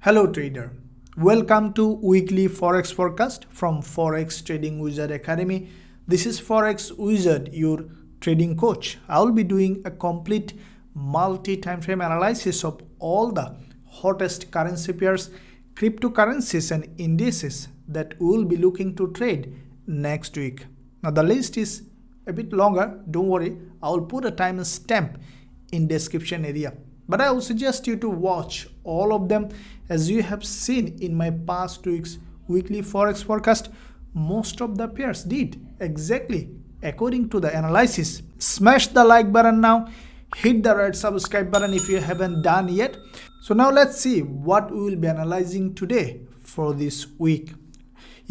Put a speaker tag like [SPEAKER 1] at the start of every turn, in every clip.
[SPEAKER 1] Hello trader, welcome to weekly forex forecast from Forex Trading Wizard Academy. This is Forex Wizard, your trading coach. I will be doing a complete multi-time frame analysis of all the hottest currency pairs, cryptocurrencies and indices that we will be looking to trade next week. Now the list is a bit longer, don't worry, I will put a time stamp in description area. But I would suggest you to watch all of them. As you have seen in my past week's weekly forex forecast, most of the pairs did exactly according to the analysis. Smash the like button now, hit the red subscribe button if you haven't done yet. So now let's see what we will be analyzing today for this week.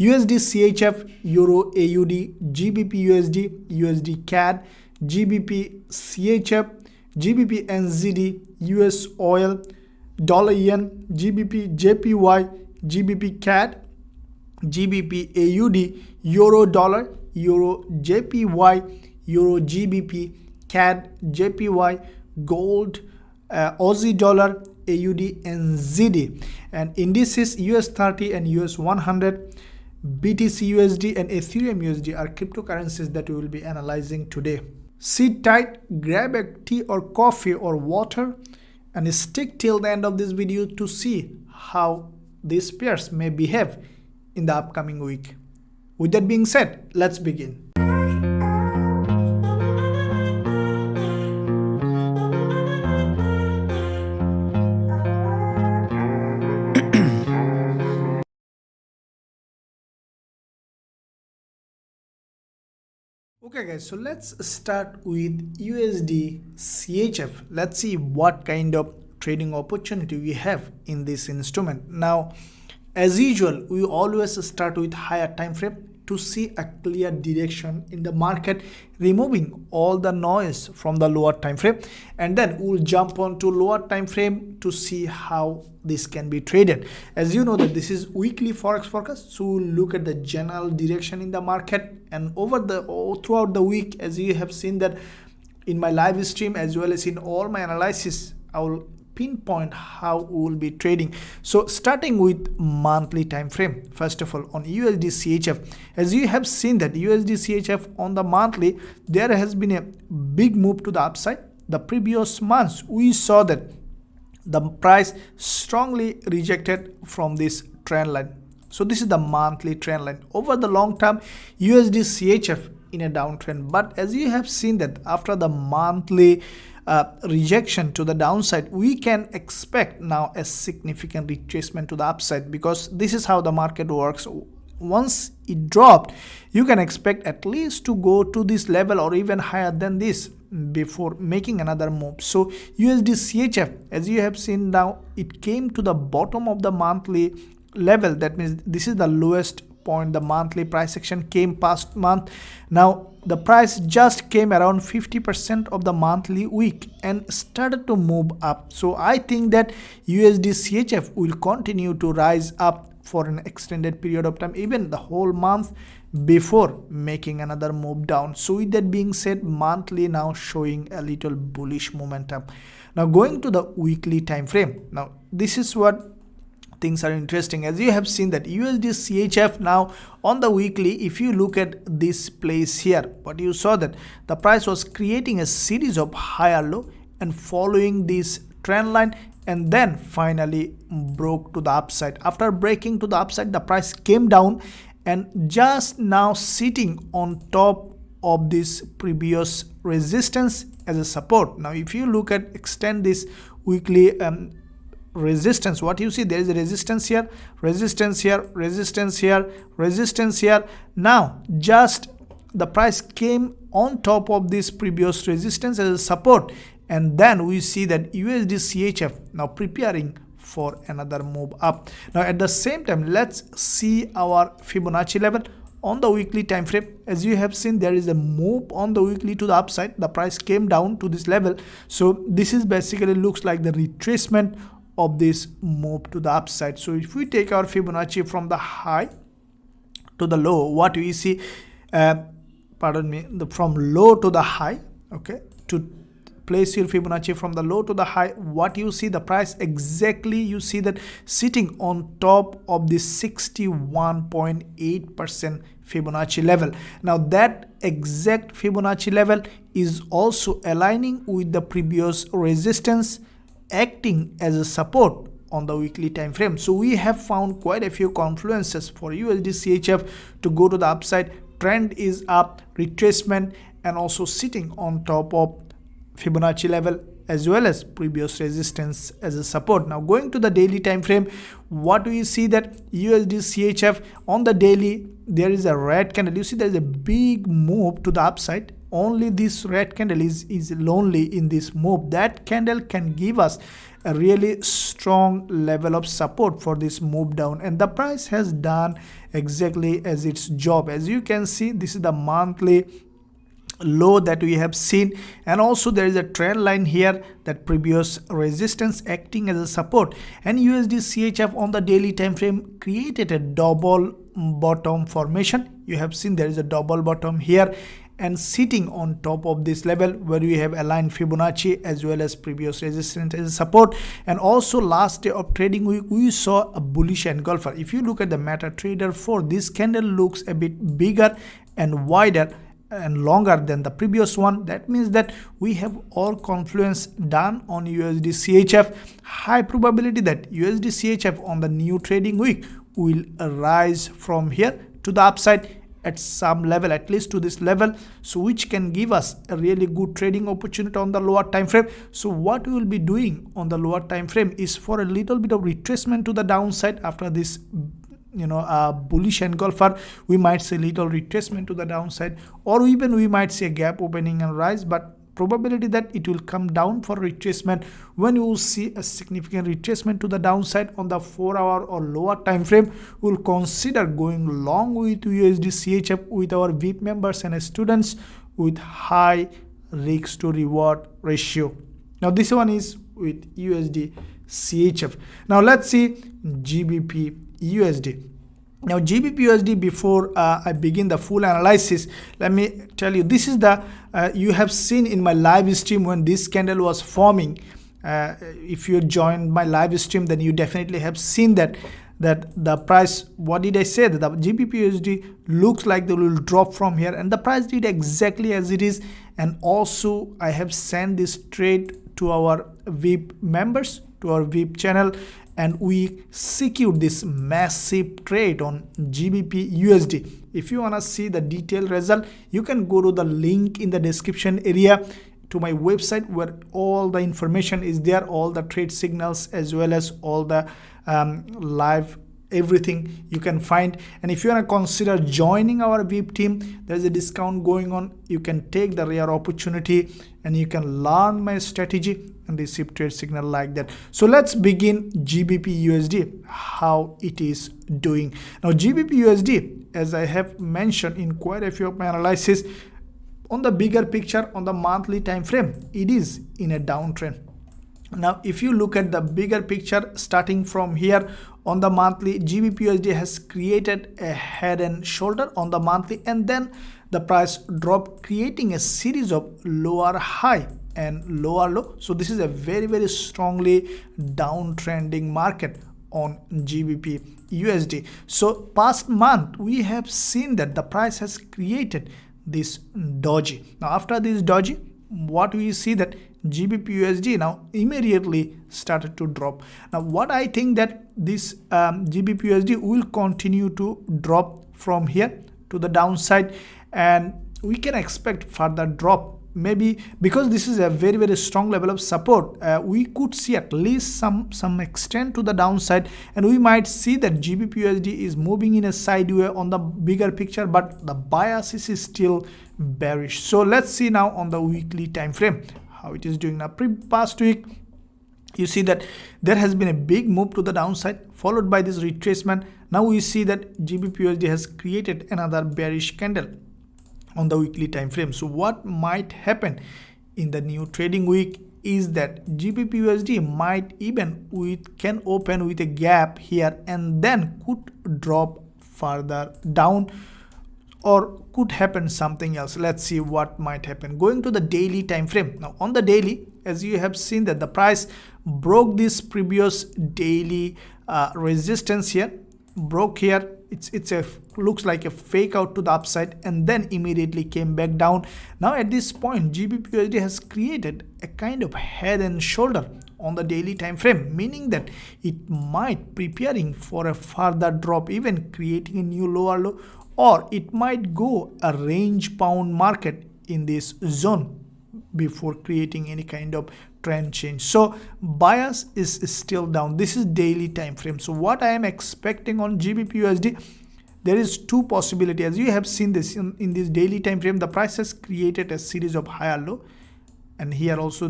[SPEAKER 1] USDCHF, Euro AUD, GBPUSD, USDCAD, GBPCHF, GBPNZD, USOIL, dollar yen, GBPJPY, GBPCAD, GBPAUD, euro dollar, EURJPY, EURGBP, CADJPY, gold, Aussie dollar, AUDNZD, and indices US 30 and US 100, BTCUSD and Ethereum USD are cryptocurrencies that we will be analyzing today. Sit tight, grab a tea or coffee or water and stick till the end of this video to see how these pairs may behave in the upcoming week. With that being said, let's begin. Okay guys, so let's start with USDCHF. Let's see what kind of trading opportunity we have in this instrument. Now, as usual, we always start with higher time frame to see a clear direction in the market, removing all the noise from the lower time frame, and then we'll jump on to lower time frame to see how this can be traded. As you know that this is weekly forex forecast, so we'll look at the general direction in the market, and throughout the week, as you have seen that in my live stream as well as in all my analysis, I will pinpoint how we will be trading. So starting with monthly time frame, first of all on USDCHF, as you have seen that USDCHF on the monthly, there has been a big move to the upside. The previous months we saw that the price strongly rejected from this trend line. So this is the monthly trend line. Over the long term, USDCHF in a downtrend, but as you have seen that after the monthly rejection to the downside, we can expect now a significant retracement to the upside, because this is how the market works. Once it dropped, you can expect at least to go to this level or even higher than this before making another move. So USDCHF, as you have seen now, it came to the bottom of the monthly level. That means this is the lowest point. The monthly price action came past month. Now the price just came around 50% of the monthly week and started to move up. So I think that USDCHF will continue to rise up for an extended period of time, even the whole month, before making another move down. So with that being said, monthly now showing a little bullish momentum. Now going to the weekly time frame, now this is what things are interesting. As you have seen that USDCHF now on the weekly, if you look at this place here, what you saw that the price was creating a series of higher low and following this trend line, and then finally broke to the upside. After breaking to the upside, the price came down and just now sitting on top of this previous resistance as a support. Now if you look at extend this weekly resistance, what you see, there is a resistance here, resistance here, resistance here, resistance here. Now just the price came on top of this previous resistance as a support, and then we see that USDCHF now preparing for another move up. Now at the same time, let's see our Fibonacci level on the weekly time frame. As you have seen, there is a move on the weekly to the upside. The price came down to this level, so this is basically looks like the retracement of this move to the upside. So if we take our Fibonacci from the high to the low, what we see, from low to the high, okay, to place your Fibonacci from the low to the high, what you see the price exactly, you see that sitting on top of this 61.8% Fibonacci level. Now that exact Fibonacci level is also aligning with the previous resistance, acting as a support on the weekly time frame. So we have found quite a few confluences for USDCHF to go to the upside. Trend is up, retracement, and also sitting on top of Fibonacci level as well as previous resistance as a support. Now going to the daily time frame, what do you see that USDCHF on the daily, there is a red candle. You see there is a big move to the upside. Only this red candle is lonely in this move. That candle can give us a really strong level of support for this move down, and the price has done exactly as its job. As you can see, this is the monthly low that we have seen, and also there is a trend line here, that previous resistance acting as a support. And USDCHF on the daily time frame created a double bottom formation. You have seen there is a double bottom here, and sitting on top of this level where we have aligned Fibonacci as well as previous resistance as a support. And also last day of trading week, we saw a bullish engulfer. If you look at the MetaTrader 4, this candle looks a bit bigger and wider and longer than the previous one. That means that we have all confluence done on USDCHF. High probability that USDCHF on the new trading week will rise from here to the upside at some level, at least to this level, so which can give us a really good trading opportunity on the lower time frame. So what we will be doing on the lower time frame is for a little bit of retracement to the downside after this bullish engulfer. We might see little retracement to the downside, or even we might see a gap opening and rise, but probability that it will come down for retracement. When you will see a significant retracement to the downside on the 4-hour or lower time frame, we will consider going long with USDCHF with our VIP members and students with high risk to reward ratio. Now this one is with USDCHF. Now let's see GBPUSD. Now GBPUSD, before I begin the full analysis, let me tell you, this is the you have seen in my live stream when this candle was forming. If you joined my live stream, then you definitely have seen that the price, what did I say, that the GBPUSD looks like they will drop from here, and the price did exactly as it is. And also I have sent this trade to our VIP members, to our VIP channel, and we secured this massive trade on GBPUSD. If you want to see the detailed result, you can go to the link in the description area to my website, where all the information is there, all the trade signals as well as all the live everything you can find. And if you want to consider joining our VIP team, there's a discount going on. You can take the rare opportunity and you can learn my strategy and receive trade signal like that. So let's begin GBPUSD, how it is doing. Now GBPUSD, as I have mentioned in quite a few of my analysis, on the bigger picture on the monthly time frame, it is in a downtrend. Now if you look at the bigger picture starting from here on the monthly, GBPUSD has created a head and shoulder on the monthly, and then the price dropped, creating a series of lower high and lower low. So this is a very strongly downtrending market on GBPUSD. So past month we have seen that the price has created this doji. Now after this doji, what we see that GBPUSD now immediately started to drop. Now what I think that this GBPUSD will continue to drop from here to the downside, and we can expect further drop, maybe because this is a very strong level of support. We could see at least some extent to the downside, and we might see that GBPUSD is moving in a sideways on the bigger picture, but the bias is still bearish. So let's see now on the weekly time frame how it is doing. Now past week, you see that there has been a big move to the downside followed by this retracement. Now we see that GBPUSD has created another bearish candle on the weekly time frame. So what might happen in the new trading week is that GBPUSD might can open with a gap here and then could drop further down or could happen something else. Let's see what might happen. Going to the daily time frame. Now on the daily, as you have seen that the price broke this previous daily resistance here, broke here. It's a looks like a fake out to the upside and then immediately came back down. Now at this point, GBPUSD has created a kind of head and shoulder on the daily time frame, meaning that it might preparing for a further drop, even creating a new lower low, or it might go a range bound market in this zone before creating any kind of trend change. So bias is still down. This is daily time frame. So what I am expecting on GBPUSD, there is two possibilities. As you have seen this in this daily time frame, the price has created a series of higher low, and here also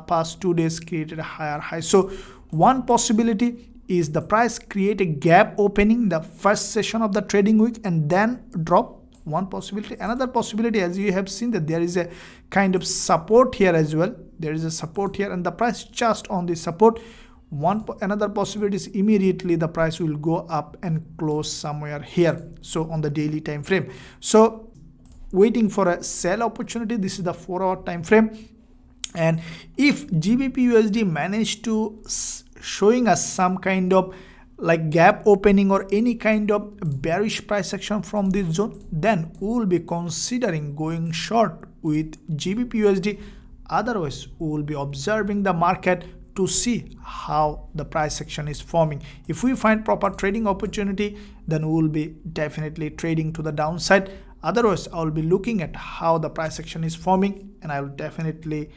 [SPEAKER 1] past 2 days created a higher high. So one possibility is the price create a gap opening the first session of the trading week and then drop. One possibility. Another possibility, as you have seen, that there is a kind of support here as well. There is a support here and the price just on the support. Another possibility is immediately the price will go up and close somewhere here, so on the daily time frame. So waiting for a sell opportunity. This is the 4-hour time frame, and if GBPUSD managed to showing us some kind of like gap opening or any kind of bearish price action from this zone, then we will be considering going short with GBPUSD. Otherwise, we will be observing the market to see how the price action is forming. If we find proper trading opportunity, then we will be definitely trading to the downside. Otherwise, I will be looking at how the price action is forming, and I will definitely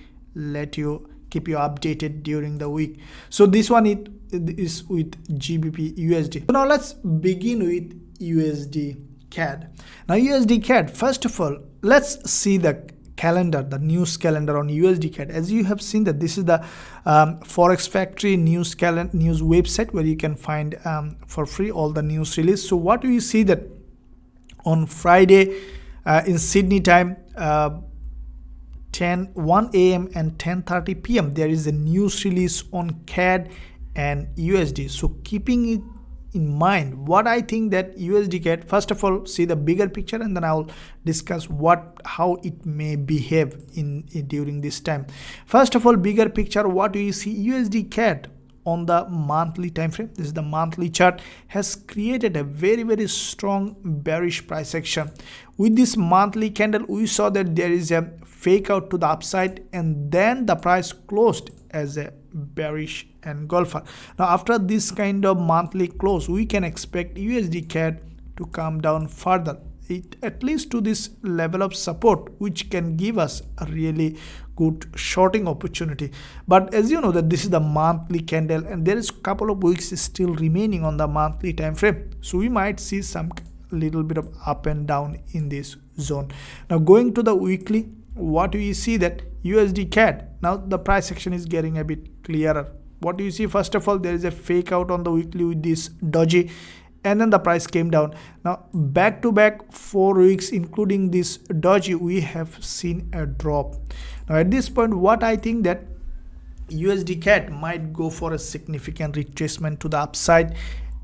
[SPEAKER 1] keep you updated during the week. So this one is with GBPUSD. So now let's begin with USDCAD. Now USDCAD, first of all, let's see the calendar, the news calendar on USDCAD. As you have seen that this is the Forex Factory news website where you can find for free all the news release. So what we see that on Friday in Sydney time, 1 a.m. and 10:30 p.m. there is a news release on CAD and USD. So keeping it in mind, what I think that USDCAD, first of all, see the bigger picture, and then I'll discuss how it may behave during this time. First of all, bigger picture, what do you see? USDCAD on the monthly time frame, this is the monthly chart, has created a very strong bearish price action. With this monthly candle, we saw that there is a fake out to the upside, and then the price closed as a bearish engulfer. Now after this kind of monthly close, we can expect USDCAD to come down further, at least to this level of support, which can give us a really good shorting opportunity. But as you know that this is the monthly candle and there is a couple of weeks still remaining on the monthly time frame, so we might see some little bit of up and down in this zone. Now going to the weekly, what do you see that USDCAD, now the price action is getting a bit clearer. What do you see? First of all, there is a fake out on the weekly with this doji, and then the price came down. Now back to back 4 weeks including this doji, we have seen a drop. Now at this point, what I think that USDCAD might go for a significant retracement to the upside.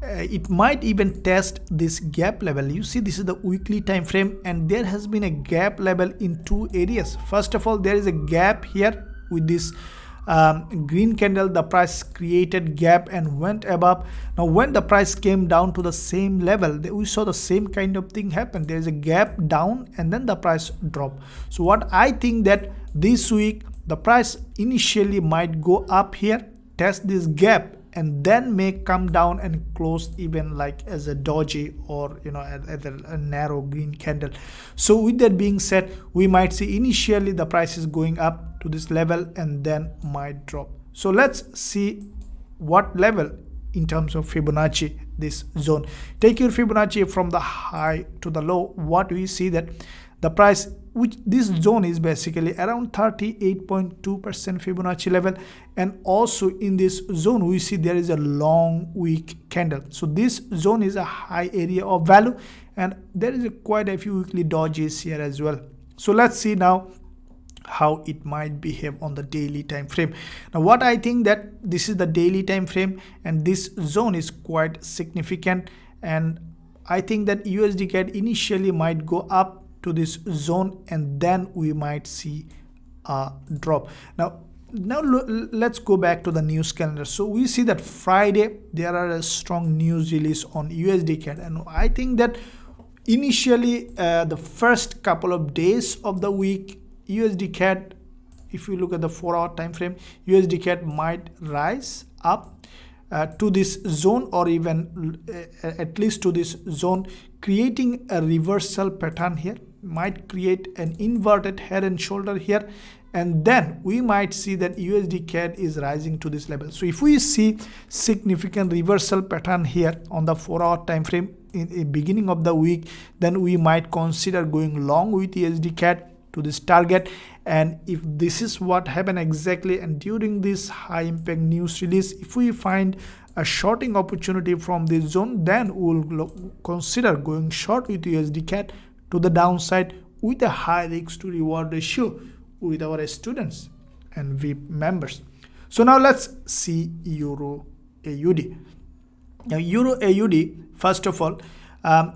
[SPEAKER 1] It might even test this gap level. You see, this is the weekly time frame, and there has been a gap level in 2 areas. First of all, there is a gap here with this green candle. The price created gap and went above. Now when the price came down to the same level, we saw the same kind of thing happen. There is a gap down and then the price drop. So what I think that this week the price initially might go up here, test this gap, and then may come down and close even like as a doji or as a narrow green candle. So with that being said, we might see initially the price is going up to this level and then might drop. So let's see what level in terms of Fibonacci, this zone. Take your Fibonacci from the high to the low. What we see that the price, which this zone is basically around 38.2% Fibonacci level, and also in this zone we see there is a long weak candle. So this zone is a high area of value, and there is quite a few weekly dojis here as well. So let's see now how it might behave on the daily time frame. Now what I think that this is the daily time frame, and this zone is quite significant, and I think that USDCAD initially might go up to this zone and then we might see a drop. Now let's go back to the news calendar. So we see that Friday there are a strong news release on USDCAD, and I think that initially the first couple of days of the week USDCAD, if you look at the 4-hour time frame, USDCAD might rise up to this zone, or even at least to this zone, creating a reversal pattern here, might create an inverted head and shoulder here, and then we might see that USDCAD is rising to this level. So if we see significant reversal pattern here on the 4-hour time frame in the beginning of the week, then we might consider going long with USDCAD to this target. And if this is what happened exactly, and during this high impact news release, if we find a shorting opportunity from this zone, then we'll consider going short with USDCAD to the downside with a high risk to reward ratio with our students and VIP members. So now let's see Euro AUD. Now Euro AUD, first of all,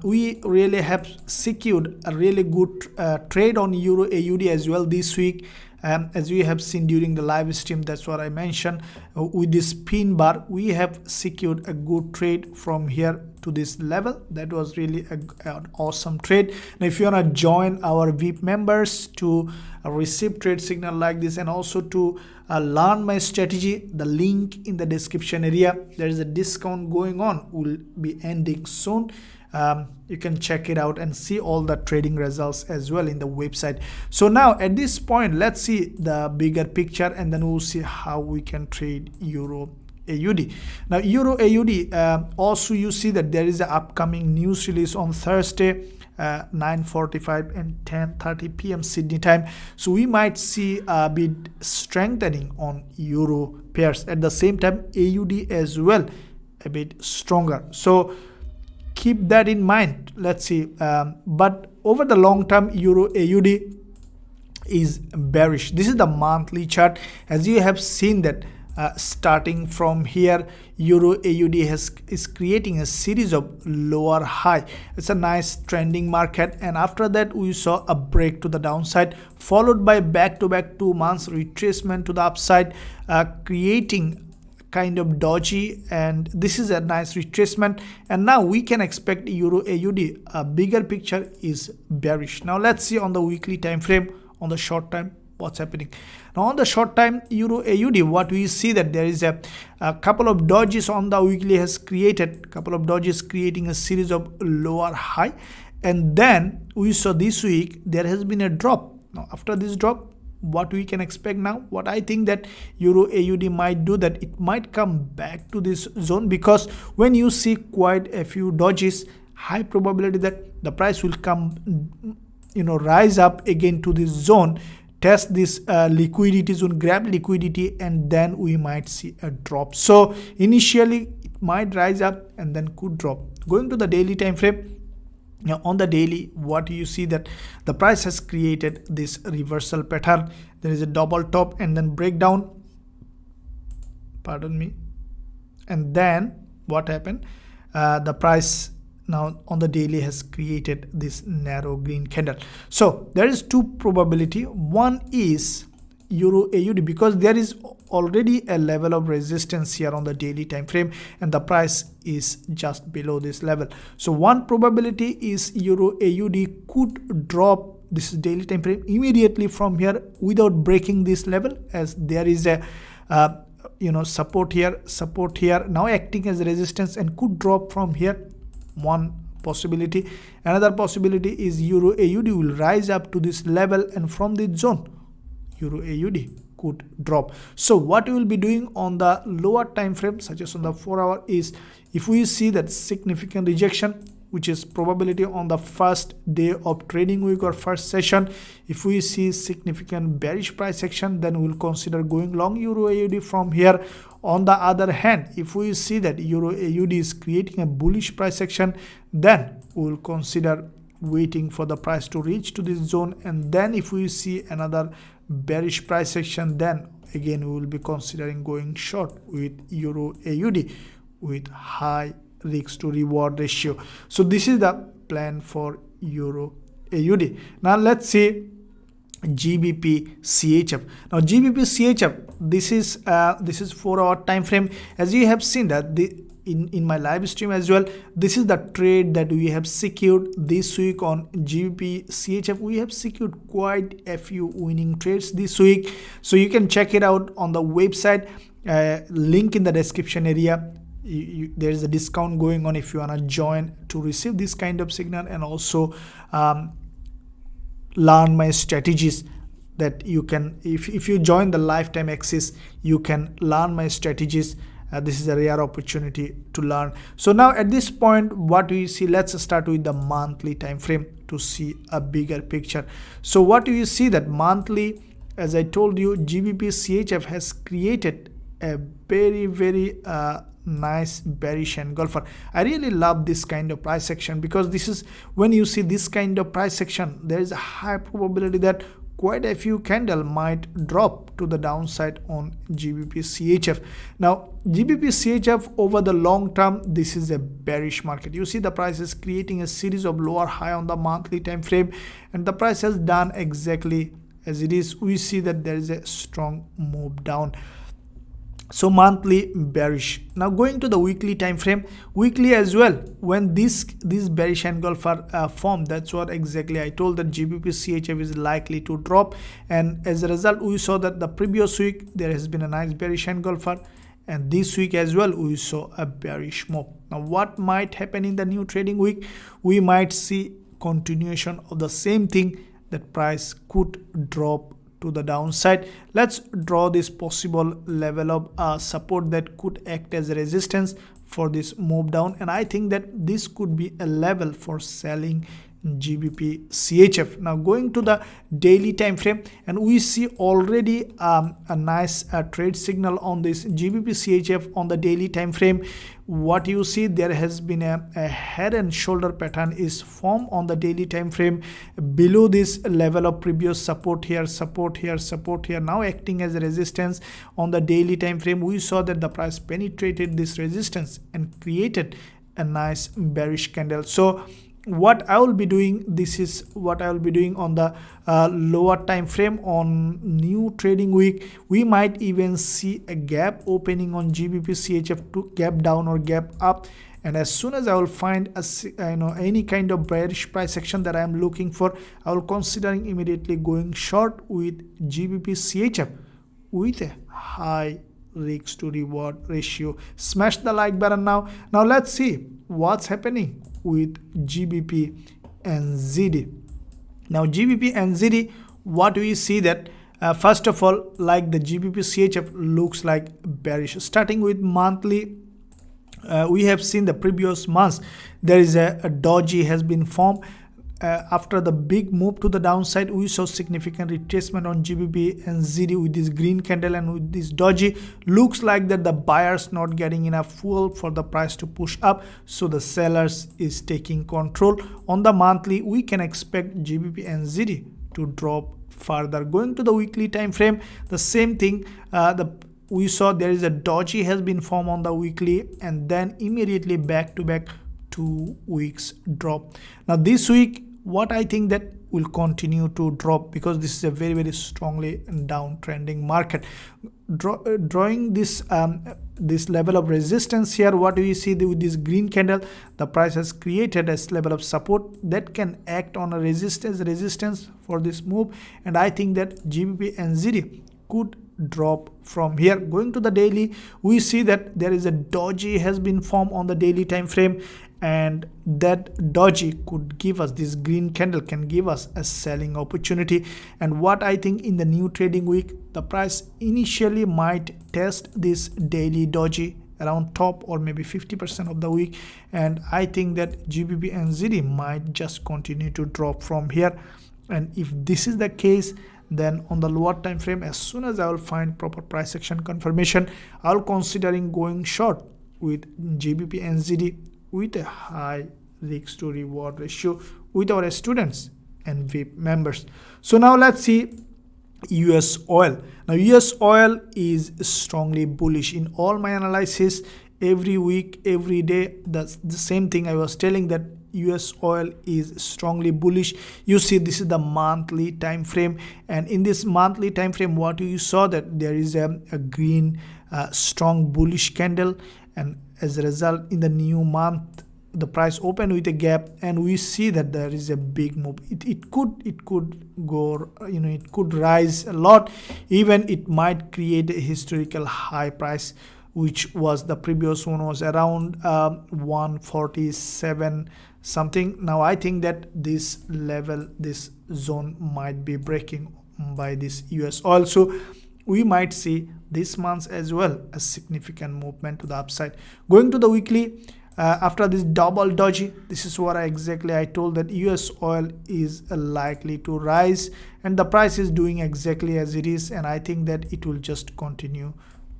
[SPEAKER 1] we really have secured a really good trade on Euro AUD as well this week. As we have seen during the live stream, that's what I mentioned. With this pin bar, we have secured a good trade from here to this level. That was really an awesome trade. Now if you want to join our VIP members to receive trade signal like this, and also to learn my strategy, the link in the description area. There is a discount going on, will be ending soon. You can check it out and see all the trading results as well in the website. So now at this point, let's see the bigger picture, and then we'll see how we can trade Euro AUD. Now Euro AUD, also you see that there is an upcoming news release on Thursday, 9:45 and 10:30 p.m. Sydney time. So we might see a bit strengthening on Euro pairs. At the same time, AUD as well a bit stronger. So keep that in mind. Let's see. But over the long term, Euro AUD is bearish. This is the monthly chart. As you have seen that starting from here, Euro AUD is creating a series of lower high. It's a nice trending market, and after that we saw a break to the downside, followed by back-to-back 2 months retracement to the upside, creating kind of dodgy, and this is a nice retracement, and now we can expect Euro AUD. A bigger picture is bearish. Now let's see on the weekly time frame, on the short time, what's happening. Now on the short time Euro AUD, what we see that there is a couple of dodges on the weekly has created, couple of dodges creating a series of lower high, and then we saw this week there has been a drop. Now after this drop, what we can expect now, what I think that Euro AUD might do, that it might come back to this zone, because when you see quite a few dodges, high probability that the price will come, rise up again to this zone, test this liquidity zone, grab liquidity, and then we might see a drop. So initially it might rise up and then could drop. Going to the daily time frame. Now on the daily, what you see that the price has created this reversal pattern. There is a double top and then breakdown, pardon me, and then what happened, the price now on the daily has created this narrow green candle. So there is two probability. One is Euro AUD, because there is already a level of resistance here on the daily time frame, and the price is just below this level. So one probability is Euro AUD could drop this daily time frame immediately from here without breaking this level, as there is a support here now acting as resistance, and could drop from here. One possibility. Another possibility is Euro AUD will rise up to this level, and from this zone Euro AUD could drop. So what we will be doing on the lower time frame, such as on the 4-hour, is if we see that significant rejection, which is probability on the first day of trading week or first session, if we see significant bearish price action, then we will consider going long Euro AUD from here. On the other hand, if we see that Euro AUD is creating a bullish price action, then we will consider waiting for the price to reach to this zone, and then if we see another bearish price action, then again we will be considering going short with Euro AUD with high risk to reward ratio. So this is the plan for Euro AUD. Now let's see GBPCHF. Now GBPCHF, this is 4 hour time frame. As you have seen that in my live stream as well, this is the trade that we have secured this week on GBPCHF. We have secured quite a few winning trades this week, so you can check it out on the website. Link in the description area. There is a discount going on if you want to join to receive this kind of signal, and also learn my strategies that you can, if you join the lifetime access, you can learn my strategies. This is a rare opportunity to learn. So now at this point, what do you see? Let's start with the monthly time frame to see a bigger picture. So what do you see? That monthly, as I told you, GBPCHF has created a very nice bearish engulfer. I really love this kind of price action, because this is, when you see this kind of price action, there is a high probability that quite a few candle might drop to the downside on GBPCHF. Now GBPCHF over the long term, this is a bearish market. You see the price is creating a series of lower high on the monthly time frame, and the price has done exactly as it is. We see that there is a strong move down. So monthly bearish. Now going to the weekly time frame, weekly as well, when this bearish engulfer formed, that's what exactly I told, that GBPCHF is likely to drop, and as a result we saw that the previous week there has been a nice bearish engulfer, and this week as well we saw a bearish move. Now what might happen in the new trading week? We might see continuation of the same thing, that price could drop to the downside. Let's draw this possible level of support that could act as a resistance for this move down, and I think that this could be a level for selling GBPCHF. Now going to the daily time frame, and we see already a nice trade signal on this GBPCHF on the daily time frame. What you see, there has been a head and shoulder pattern is formed on the daily time frame below this level of previous support here, support here, support here, now acting as a resistance on the daily time frame. We saw that the price penetrated this resistance and created a nice bearish candle. So what I will be doing, this is what I will be doing on the lower time frame on new trading week. We might even see a gap opening on GBPCHF to gap down or gap up, and as soon as I will find any kind of bearish price action that I am looking for, I will considering immediately going short with GBPCHF with a high risk to reward ratio. Smash the like button now. Now let's see what's happening with GBPNZD. Now GBPNZD, what do we see? That first of all, like the GBPCHF looks like bearish. Starting with monthly, we have seen the previous months there is a doji has been formed. After the big move to the downside, we saw significant retracement on GBPNZD with this green candle and with this doji. Looks like that the buyers not getting enough fuel for the price to push up, so the sellers is taking control. On the monthly, we can expect GBPNZD to drop further. Going to the weekly time frame, the same thing. We saw there is a doji has been formed on the weekly, and then immediately back to back 2 weeks drop. Now this week, what I think that will continue to drop, because this is a very strongly downtrending market. Drawing this this level of resistance here, what do you see with this green candle? The price has created a level of support that can act on a resistance for this move, and I think that GBPNZD could drop from here. Going to the daily, we see that there is a doji has been formed on the daily time frame, and that doji could give us, this green candle can give us a selling opportunity. And what I think in the new trading week, the price initially might test this daily doji around top or maybe 50% of the week, and I think that GBPNZD might just continue to drop from here. And if this is the case, then on the lower time frame, as soon as I will find proper price action confirmation, I'll considering going short with GBPNZD with a high risk to reward ratio with our students and VIP members. So now let's see US oil. Now US oil is strongly bullish. In all my analysis, every week, every day. That's the same thing I was telling, that US oil is strongly bullish. You see, this is the monthly time frame, and in this monthly time frame, what you saw, that there is a green strong bullish candle, and as a result, in the new month, the price opened with a gap, and we see that there is a big move. It could go, it could rise a lot. Even it might create a historical high price, which was the previous one was around 147 something. Now I think that this level, this zone might be breaking by this US oil. So we might see this month as well a significant movement to the upside. Going to the weekly, after this double doji, this is what I told, that US oil is likely to rise, and the price is doing exactly as it is, and I think that it will just continue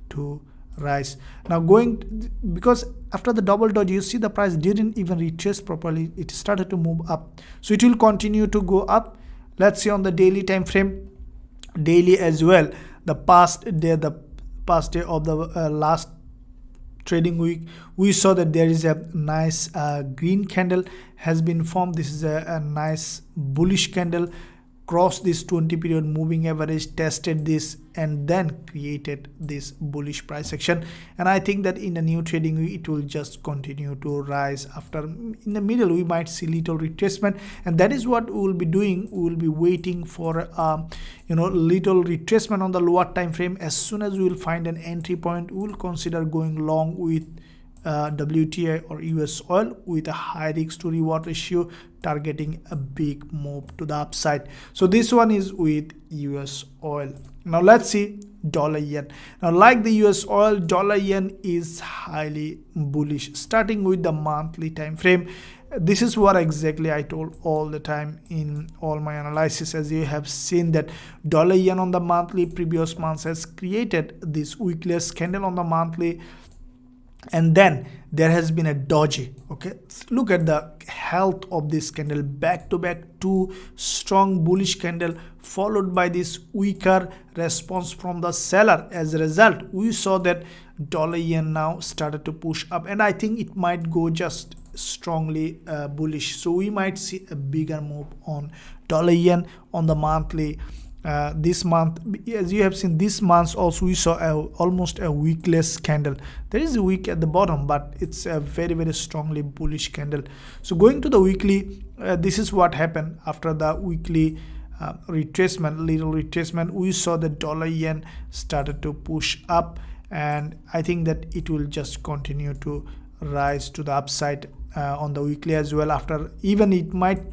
[SPEAKER 1] to rise. Now because after the double doji, you see the price didn't even retrace properly, it started to move up, so it will continue to go up. Let's see on the daily time frame, daily as well, the past day of the last trading week, we saw that there is a nice green candle has been formed. This is a nice bullish candle, crossed this 20 period moving average, tested this, and then created this bullish price action. And I think that in the new trading week, it will just continue to rise. After, in the middle, we might see little retracement, and that is what we will be doing. We will be waiting for little retracement on the lower time frame. As soon as we will find an entry point, we will consider going long with WTI or US oil with a high risk to reward ratio, targeting a big move to the upside. So this one is with US oil. Now let's see dollar yen. Now, like the US oil, dollar yen is highly bullish. Starting with the monthly time frame, this is what exactly I told all the time in all my analysis. As you have seen, that dollar yen on the monthly previous months has created this weakless candle on the monthly, and then there has been a doji. Okay, look at the health of this candle, back to back two strong bullish candle, followed by this weaker response from the seller. As a result, we saw that dollar yen now started to push up, and I think it might go just strongly bullish. So we might see a bigger move on dollar yen on the monthly. This month, as you have seen, this month also we saw almost a weakless candle. There is a wick at the bottom, but it's a very, very strongly bullish candle. So going to the weekly, this is what happened after the weekly retracement, little retracement. We saw the dollar yen started to push up, and I think that it will just continue to rise to the upside on the weekly as well. After, even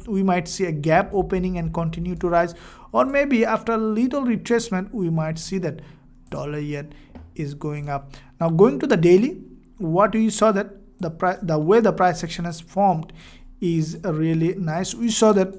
[SPEAKER 1] we might see a gap opening and continue to rise, or maybe after a little retracement, we might see that dollar yen is going up. Now going to the daily, what we saw, that the way the price action has formed is really nice. We saw that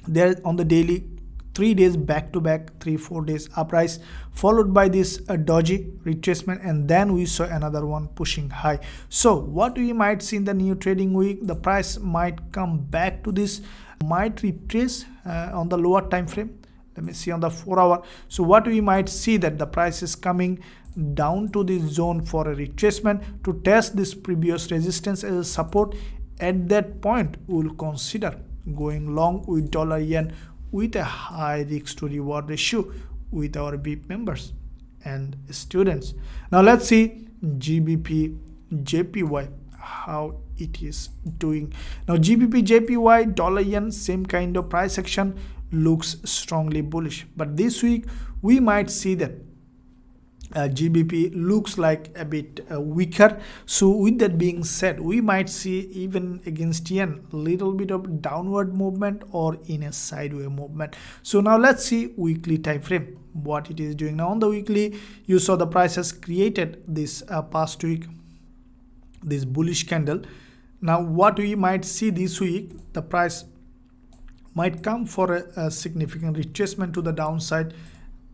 [SPEAKER 1] there on the daily, 3 days back to back, 3-4 days uprise, followed by this doji retracement, and then we saw another one pushing high. So what we might see in the new trading week, the price might come back to this, might retrace on the lower time frame. Let me see on the 4 hour. So what we might see, that the price is coming down to this zone for a retracement to test this previous resistance as a support. At that point, we will consider going long with dollar yen with a high risk to reward ratio with our VIP members and students. Now let's see GBPJPY, how it is doing. Now GBPJPY, dollar yen, same kind of price action, looks strongly bullish, but this week we might see that GBP looks like a bit weaker. So with that being said, we might see, even against yen, a little bit of downward movement or in a sideways movement. So now let's see weekly time frame, what it is doing. Now on the weekly, you saw the price has created this past week, this bullish candle. Now what we might see this week, the price might come for a significant retracement to the downside,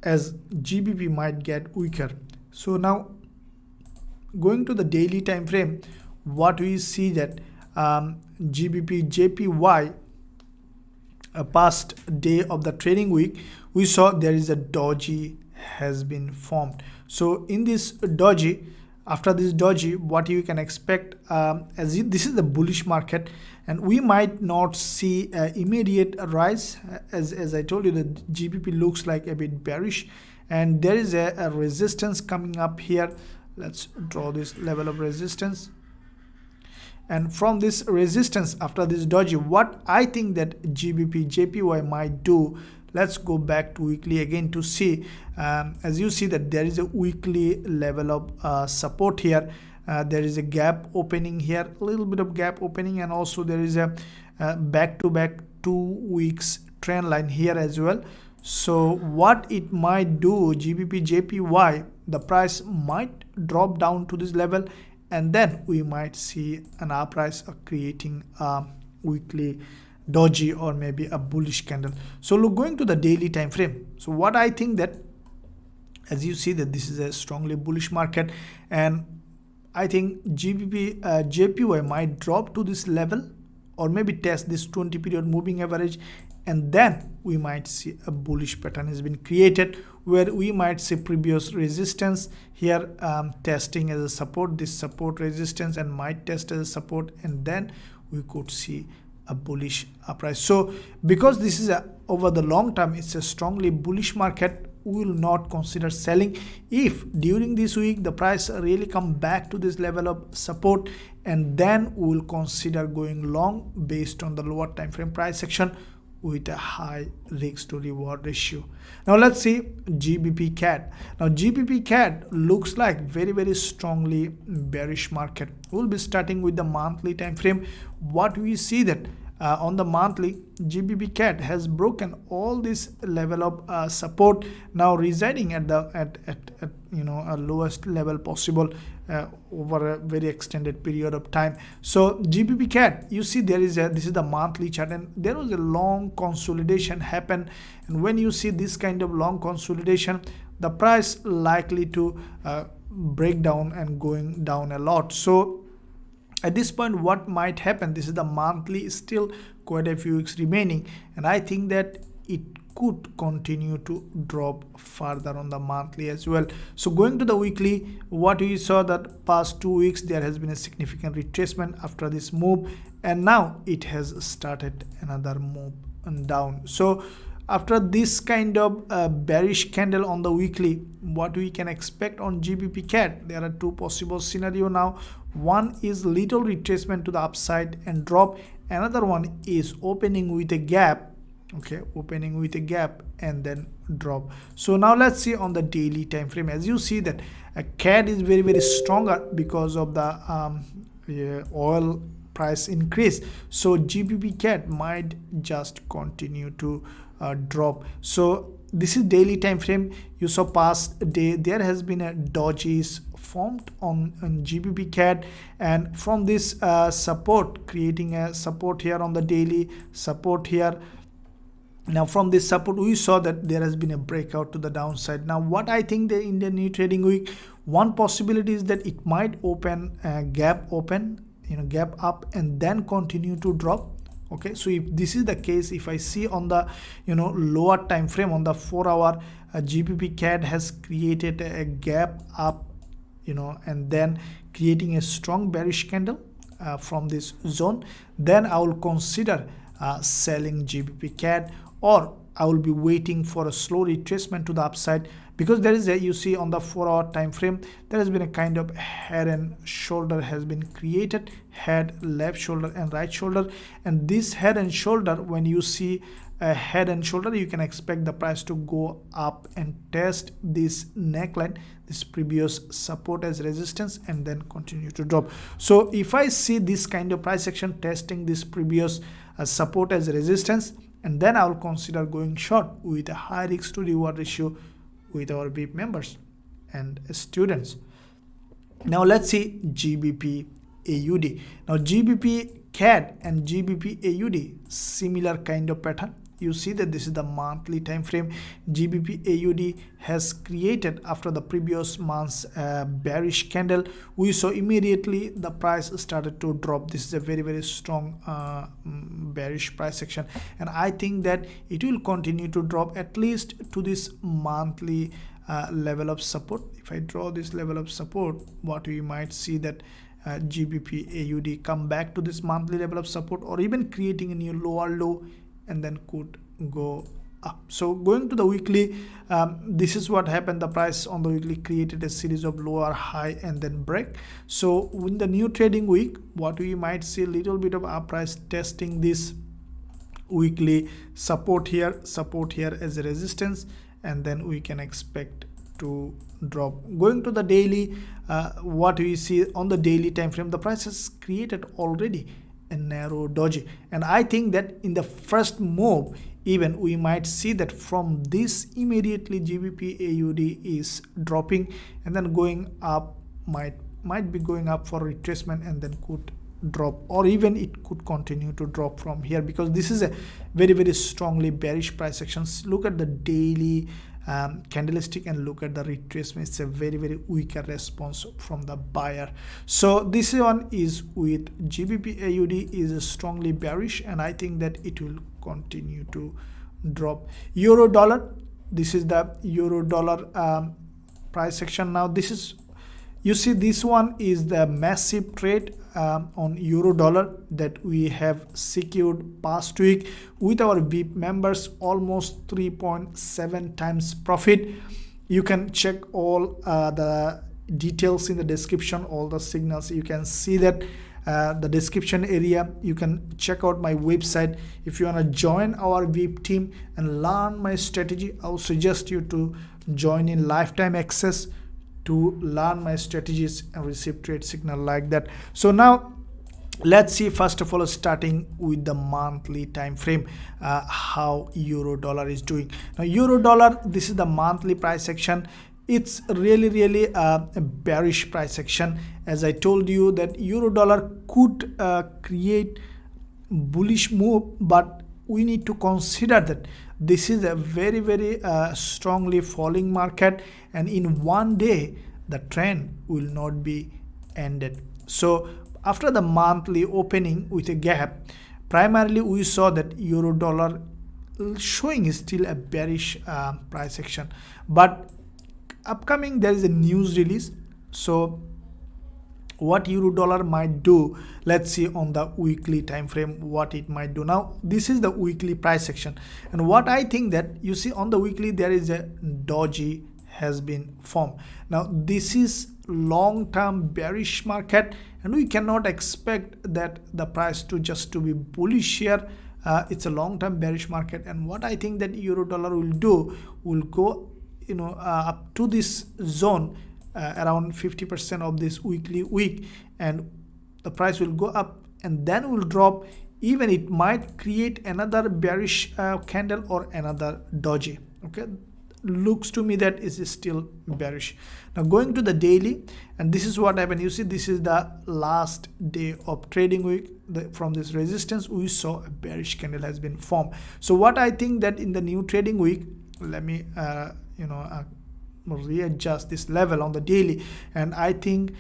[SPEAKER 1] as GBP might get weaker. So now going to the daily time frame, what we see, that GBPJPY, past day of the trading week, we saw there is a doji has been formed. So in this doji, after this doji, what you can expect, this is the bullish market, and we might not see immediate rise. As I told you, the GBP looks like a bit bearish, and there is a resistance coming up here. Let's draw this level of resistance. And from this resistance, after this doji, what I think that GBPJPY might do, let's go back to weekly again to see. As you see that there is a weekly level of support here. There is a gap opening here, a little bit of gap opening, and also there is a back-to-back 2 weeks trend line here as well. So what it might do, GBPJPY, the price might drop down to this level, and then we might see an uprise creating a weekly doji or maybe a bullish candle. So look, going to the daily time frame. So what I think that, as you see that this is a strongly bullish market, and I think JPY might drop to this level or maybe test this 20 period moving average, and then we might see a bullish pattern has been created, where we might see previous resistance here testing as a support, this support resistance, and might test as a support, and then we could see a bullish uprise. So because this is over the long term, it's a strongly bullish market, we will not consider selling. If during this week the price really come back to this level of support, and then we will consider going long based on the lower time frame price action with a high risk to reward ratio. Now let's see GBPCAD. Now GBPCAD looks like very strongly bearish market. We'll be starting with the monthly time frame. What we see that on the monthly, GBPCAD has broken all this level of support, now residing at the a lowest level possible over a very extended period of time. So GBPCAD, you see this is the monthly chart, and there was a long consolidation happen, and when you see this kind of long consolidation, the price likely to break down and going down a lot. So at this point, what might happen, this is the monthly, still quite a few weeks remaining, and I think that it could continue to drop further on the monthly as well. So going to the weekly, what we saw that past 2 weeks there has been a significant retracement after this move, and now it has started another move and down. So after this kind of bearish candle on the weekly, what we can expect on GBPCAD, there are two possible scenario now. One is little retracement to the upside and drop. Another one is opening with a gap, okay, opening with a gap and then drop. So now let's see on the daily time frame. As you see that CAD is very stronger because of the oil price increase. So GBPCAD might just continue to drop. So this is daily time frame. You saw past day there has been a dojis formed on GBPCAD, and from this support, creating a support here on the daily, support here. Now from this support we saw that there has been a breakout to the downside. Now what I think the Indian new trading week, one possibility is that it might open gap up and then continue to drop. Okay, so if this is the case, if I see on the lower time frame, on the 4 hour, GBPCAD has created a gap up, and then creating a strong bearish candle from this zone, then I will consider selling GBPCAD, or I will be waiting for a slow retracement to the upside, because there is a, you see on the 4 hour time frame, there has been a kind of head and shoulder has been created, head, left shoulder and right shoulder, and this head and shoulder, when you see a head and shoulder, you can expect the price to go up and test this neckline, this previous support as resistance, and then continue to drop. So if I see this kind of price action testing this previous support as resistance, and then I will consider going short with a high risk to reward ratio with our VIP members and students. Now let's see GBPAUD. Now GBPCAD and GBPAUD, similar kind of pattern. You see that this is the monthly time frame. GBPAUD has created after the previous month's bearish candle. We saw immediately the price started to drop. This is a very strong bearish price action, and I think that it will continue to drop at least to this monthly level of support. If I draw this level of support, what we might see that GBPAUD come back to this monthly level of support, or even creating a new lower low and then could go up. So going to the weekly, this is what happened. The price on the weekly created a series of lower high and then break. So in the new trading week, what we might see a little bit of up price testing this weekly support here as a resistance, and then we can expect to drop. Going to the daily, what we see on the daily time frame, the price has created already a narrow doji, and I think that in the first move even we might see that from this immediately GBPAUD is dropping and then going up, might be going up for retracement and then could drop, or even it could continue to drop from here, because this is a very strongly bearish price action. Look at the daily candlestick and look at the retracement. It's a very weaker response from the buyer. So this one is with GBPAUD is strongly bearish, and I think that it will continue to drop. Euro dollar, this is the euro dollar price action. Now this is, you see, this one is the massive trade on euro dollar that we have secured past week with our VIP members, almost 3.7 times profit. You can check all the details in the description, all the signals. You can see that the description area. You can check out my website. If you want to join our VIP team and learn my strategy, I would suggest you to join in lifetime access to learn my strategies and receive trade signal like that. So now let's see, first of all, starting with the monthly time frame, how euro dollar is doing. Now euro dollar, this is the monthly price action. It's really a bearish price action. As I told you that euro dollar could create bullish move, but we need to consider that this is a very strongly falling market, and in one day the trend will not be ended. So after the monthly opening with a gap, primarily we saw that euro dollar showing is still a bearish price action, but upcoming there is a news release. So what euro dollar might do, let's see on the weekly time frame what it might do. Now this is the weekly price action, and what I think that you see on the weekly, there is a doji has been formed. Now this is long-term bearish market, and we cannot expect that the price to just to be bullish here. It's a long-term bearish market, and what I think that euro dollar will do, will go up to this zone, around 50% of this weekly week, and the price will go up and then will drop. Even it might create another bearish candle or another doji. Okay, looks to me that is still bearish. Now going to the daily, and this is what happened. You see, this is the last day of trading week. From this resistance we saw a bearish candle has been formed. So what I think that in the new trading week, let me readjust this level on the daily, and I think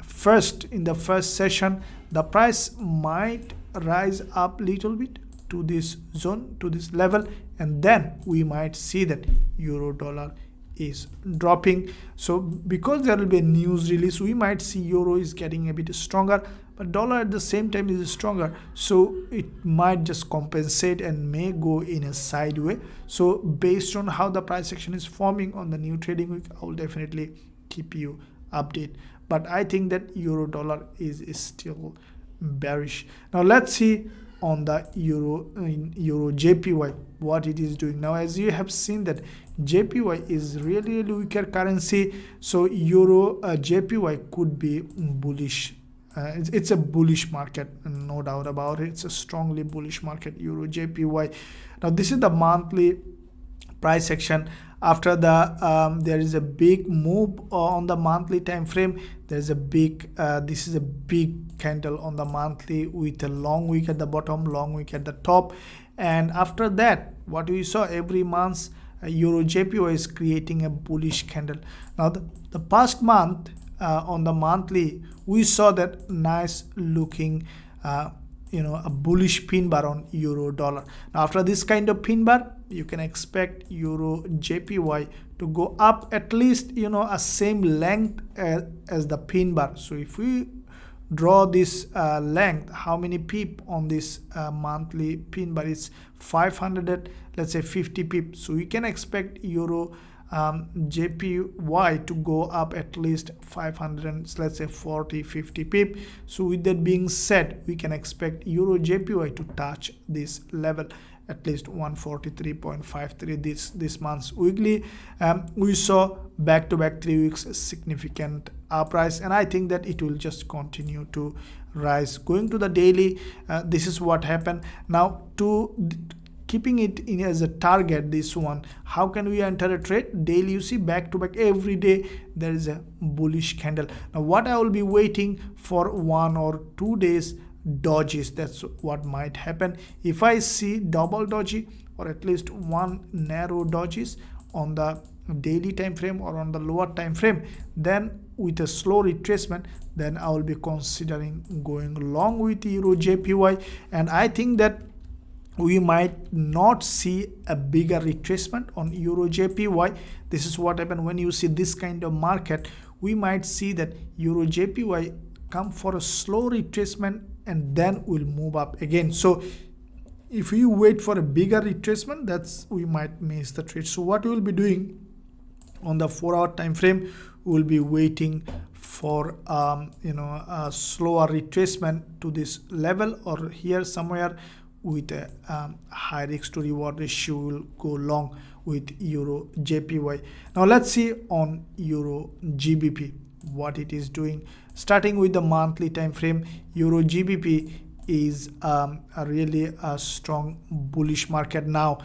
[SPEAKER 1] first in the first session the price might rise up little bit to this zone, to this level, and then we might see that euro dollar is dropping. So because there will be a news release, we might see euro is getting a bit stronger, but dollar at the same time is stronger, so it might just compensate and may go in a sideway. So based on how the price action is forming on the new trading week, I will definitely keep you updated, but I think that euro dollar is still bearish. Now let's see on the EURJPY what it is doing. Now as you have seen that JPY is really weaker currency, so EURJPY could be bullish. It's a bullish market, no doubt about it. It's a strongly bullish market, EURJPY. Now this is the monthly price action. After the there is a big move on the monthly time frame. There's a big this is a big candle on the monthly with a long wick at the bottom, long wick at the top, and after that what we saw every month, EURJPY is creating a bullish candle. Now the past month on the monthly we saw that nice looking a bullish pin bar on euro dollar. Now after this kind of pin bar, you can expect EURJPY to go up at least, you know, a same length as the pin bar. So if we draw this length, how many pip on this monthly pin bar is 500, let's say 50 pip. So we can expect Euro JPY to go up at least 500 and let's say 40-50 pip. So with that being said, we can expect Euro JPY to touch this level, at least 143.53 this month's weekly. We saw back-to-back 3 weeks significant uprise, and I think that it will just continue to rise. Going to the daily, this is what happened. Now to keeping it in as a target, this one, how can we enter a trade? Daily, you see back-to-back every day there is a bullish candle. Now what I will be waiting for 1 or 2 days dodges. That's what might happen. If I see double doji or at least one narrow dodges on the daily time frame or on the lower time frame, then with a slow retracement, then I will be considering going long with EURJPY. And I think that we might not see a bigger retracement on EURJPY. This is what happened when you see this kind of market. We might see that EURJPY come for a slow retracement and then we'll move up again. So if you wait for a bigger retracement, that's we might miss the trade. So what we'll be doing on the 4-hour time frame, we'll be waiting for you know, a slower retracement to this level or here somewhere with a high risk to reward ratio. Will go long with EURJPY. Now let's see on EURGBP what it is doing. Starting with the monthly time frame, EURGBP is a really strong bullish market now.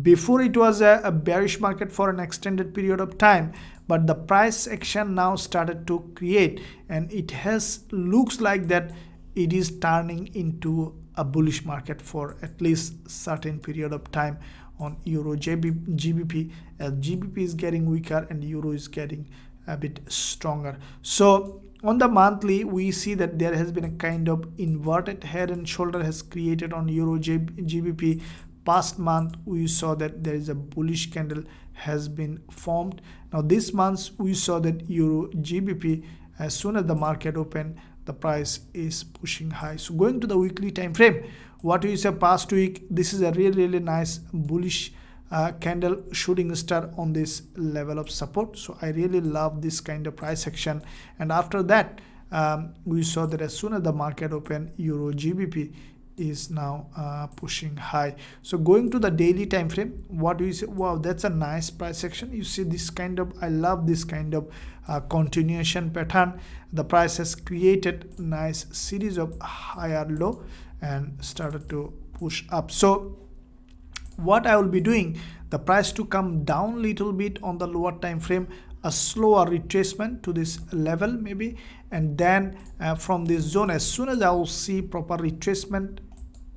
[SPEAKER 1] Before it was a bearish market for an extended period of time, but the price action now started to create, and it has looks like that it is turning into a bullish market for at least certain period of time on EURGBP, as GBP is getting weaker and Euro is getting a bit stronger. So on the monthly, we see that there has been a kind of inverted head and shoulder has created on EURGBP. Past month we saw that there is a bullish candle has been formed. Now this month we saw that EURGBP, as soon as the market opened, the price is pushing high. So going to the weekly time frame, what we saw past week, this is a really nice bullish candle shooting star on this level of support. So I really love this kind of price action. And after that we saw that as soon as the market opened, EURGBP is now pushing high. So going to the daily time frame, what do you say? Wow, that's a nice price action. You see this kind of, I love this kind of continuation pattern. The price has created nice series of higher low and started to push up. So what I will be doing, the price to come down little bit on the lower time frame, a slower retracement to this level maybe, and then from this zone, as soon as I will see proper retracement,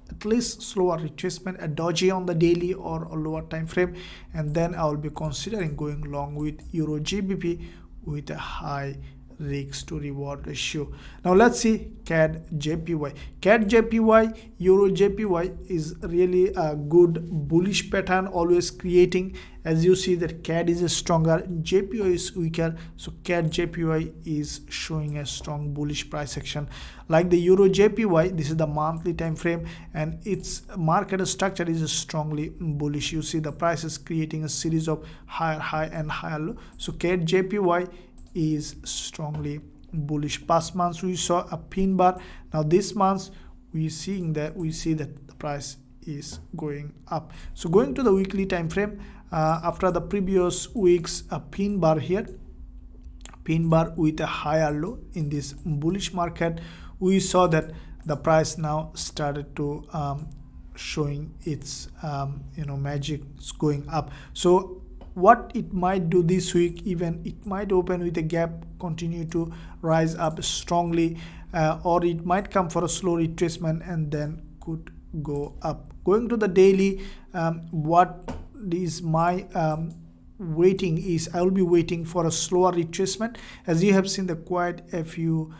[SPEAKER 1] at least slower retracement, a doji on the daily or a lower time frame, and then I will be considering going long with EURGBP with a high risk to reward ratio. Now let's see CADJPY. CADJPY, EURJPY is really a good bullish pattern, always creating. As you see that CAD is stronger, JPY is weaker, so CADJPY is showing a strong bullish price action. Like the EURJPY, this is the monthly time frame and its market structure is strongly bullish. You see the price is creating a series of higher high and higher low. So CADJPY is strongly bullish. Past months we saw a pin bar. Now this month we see that the price is going up. So going to the weekly time frame, after the previous weeks, a pin bar here, pin bar with a higher low in this bullish market, we saw that the price now started to showing its magic going up. So what it might do this week, even it might open with a gap, continue to rise up strongly, or it might come for a slow retracement and then could go up. Going to the daily, what is my waiting is, I will be waiting for a slower retracement. As you have seen, the quite a few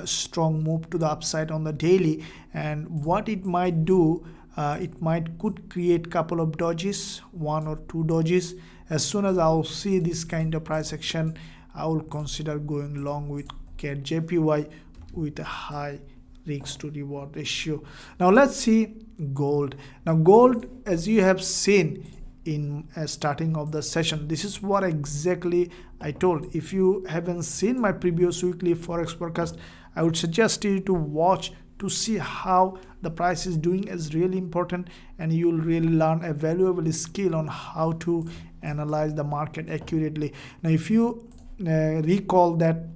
[SPEAKER 1] strong move to the upside on the daily, and what it might do, it could create couple of dodges, 1 or 2 dodges, as soon as I'll see this kind of price action, I will consider going long with CADJPY with a high risk to reward ratio. Now let's see gold. Now gold, as you have seen in starting of the session, this is what exactly I told. If you haven't seen my previous weekly forex forecast, I would suggest you to watch to see how the price is doing is really important, and you will really learn a valuable skill on how to analyze the market accurately. Now if you recall that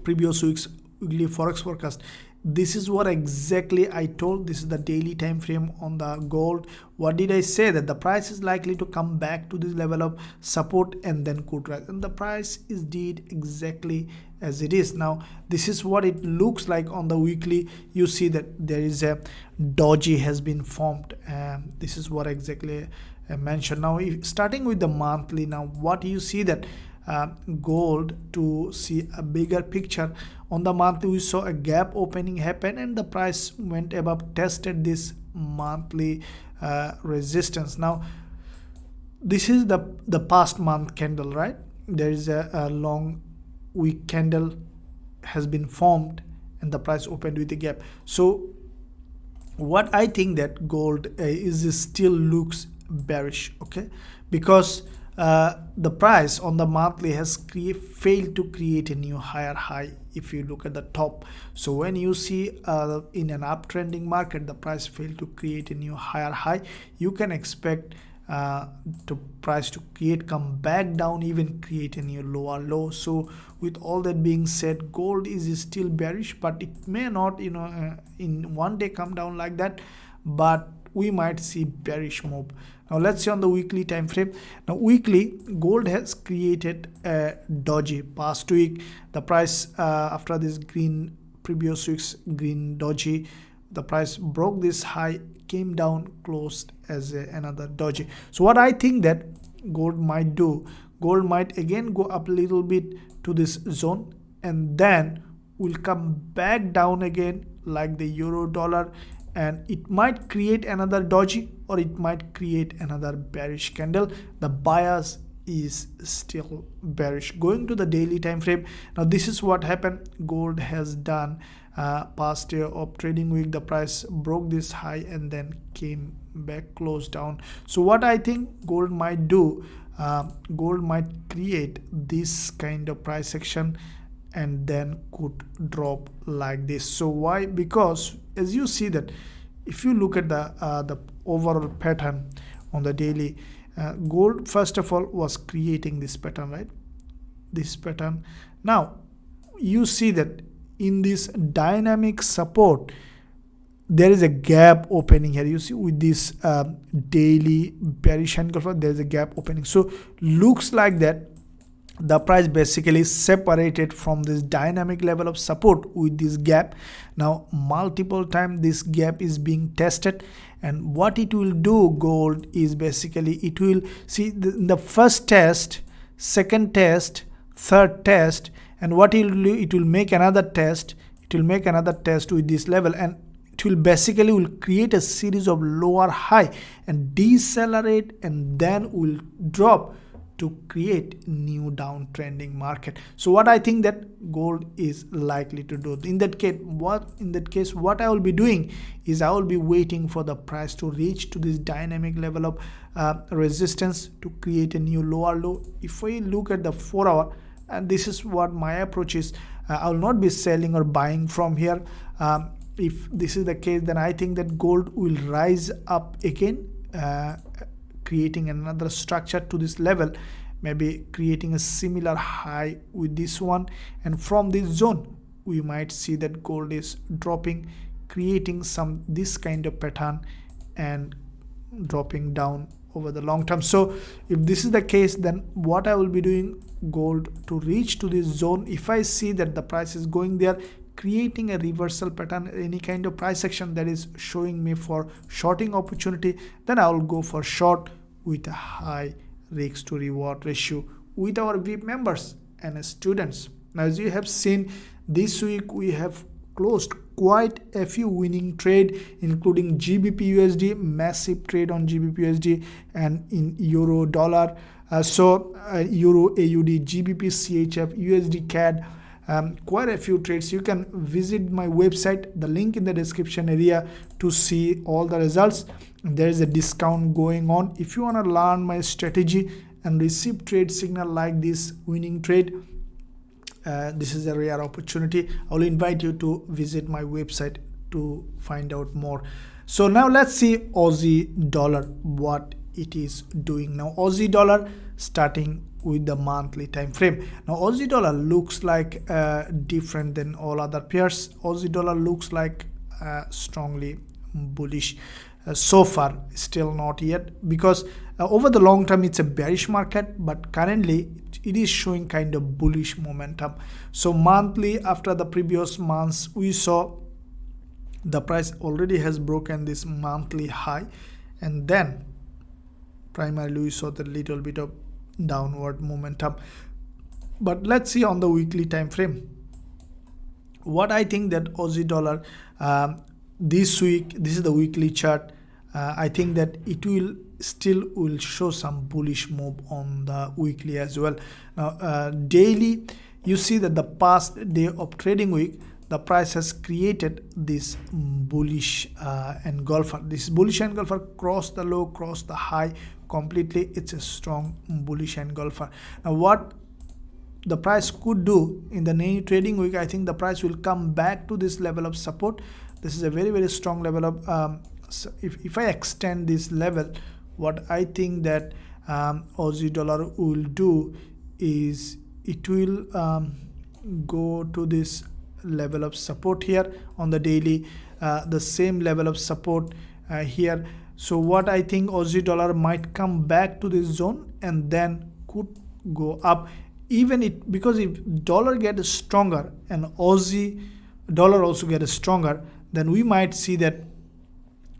[SPEAKER 1] previous week's weekly forex forecast, this is what exactly I told. This is the daily time frame on the gold. What did I say? That the price is likely to come back to this level of support and then could rise, and the price is did exactly as it is. Now this is what it looks like on the weekly. You see that there is a doji has been formed, and this is what exactly I mentioned. Now starting with the monthly, now what you see that gold, to see a bigger picture on the monthly, we saw a gap opening happen and the price went above, tested this monthly resistance. Now this is the past month candle, right? There is a long week candle has been formed and the price opened with a gap. So what I think that gold is still looks bearish, okay, because the price on the monthly has failed to create a new higher high if you look at the top. So when you see in an uptrending market the price failed to create a new higher high, you can expect the price to come back down, even create a new lower low. So with all that being said, gold is still bearish, but it may not in one day come down like that, but we might see bearish move. Now let's see on the weekly time frame. Now weekly, gold has created a doji. Past week the price after this green, previous week's green doji, the price broke this high, came down, closed as another doji. So what I think that gold might do, gold might again go up a little bit to this zone and then will come back down again like the euro dollar, and it might create another doji or it might create another bearish candle. The bias is still bearish. Going to the daily time frame, now this is what happened. Gold has done past year of trading week, the price broke this high and then came back, closed down. So what I think gold might do, gold might create this kind of price action and then could drop like this. So why? Because as you see that if you look at the overall pattern on the daily, gold first of all was creating this pattern, right? This pattern. Now you see that in this dynamic support there is a gap opening here. You see with this daily bearish engulfer, there is a gap opening. So looks like that the price basically separated from this dynamic level of support with this gap. Now multiple times this gap is being tested, and what it will do, gold, is basically it will see the first test, second test, third test, and what it will do, it will make another test, it will make another test with this level, and it will basically will create a series of lower high and decelerate and then will drop to create new downtrending market. So what I think that gold is likely to do in that case, what I will be doing is I will be waiting for the price to reach to this dynamic level of resistance to create a new lower low. If we look at the 4 hour, and this is what my approach is, I will not be selling or buying from here. If this is the case, then I think that gold will rise up again, creating another structure to this level, maybe creating a similar high with this one, and from this zone we might see that gold is dropping, creating this kind of pattern and dropping down over the long term. So if this is the case, then what I will be doing, gold to reach to this zone, if I see that the price is going there, creating a reversal pattern, any kind of price action that is showing me for shorting opportunity, then I will go for short with a high risk to reward ratio with our VIP members and students. Now as you have seen, this week we have closed quite a few winning trade, including GBPUSD, massive trade on GBPUSD, and in euro dollar. Euro AUD, GBPCHF, USDCAD, quite a few trades. You can visit my website, the link in the description area, to see all the results. There is a discount going on. If you want to learn my strategy and receive trade signal like this winning trade, this is a rare opportunity. I will invite you to visit my website to find out more. So now let's see Aussie dollar, what it is doing. Now Aussie dollar, starting with the monthly time frame. Now Aussie dollar looks like different than all other pairs. Aussie dollar looks like strongly bullish. So far, still not yet, because over the long term it's a bearish market, but currently it is showing kind of bullish momentum. So monthly, after the previous months, we saw the price already has broken this monthly high, and then primarily we saw the little bit of downward momentum. But let's see on the weekly time frame what I think that Aussie dollar this week. This is the weekly chart. I think that it will still show some bullish move on the weekly as well. Now daily, you see that the past day of trading week, the price has created this bullish engulfer. This bullish engulfer crossed the low, crossed the high completely. It's a strong bullish engulfer. Now what the price could do in the new trading week, I think the price will come back to this level of support. This is a very, very strong level of so if I extend this level, what I think that Aussie dollar will do is it will go to this level of support here on the daily, the same level of support here. So what I think, Aussie dollar might come back to this zone and then could go up, even it, because if dollar gets stronger and Aussie dollar also gets stronger, then we might see that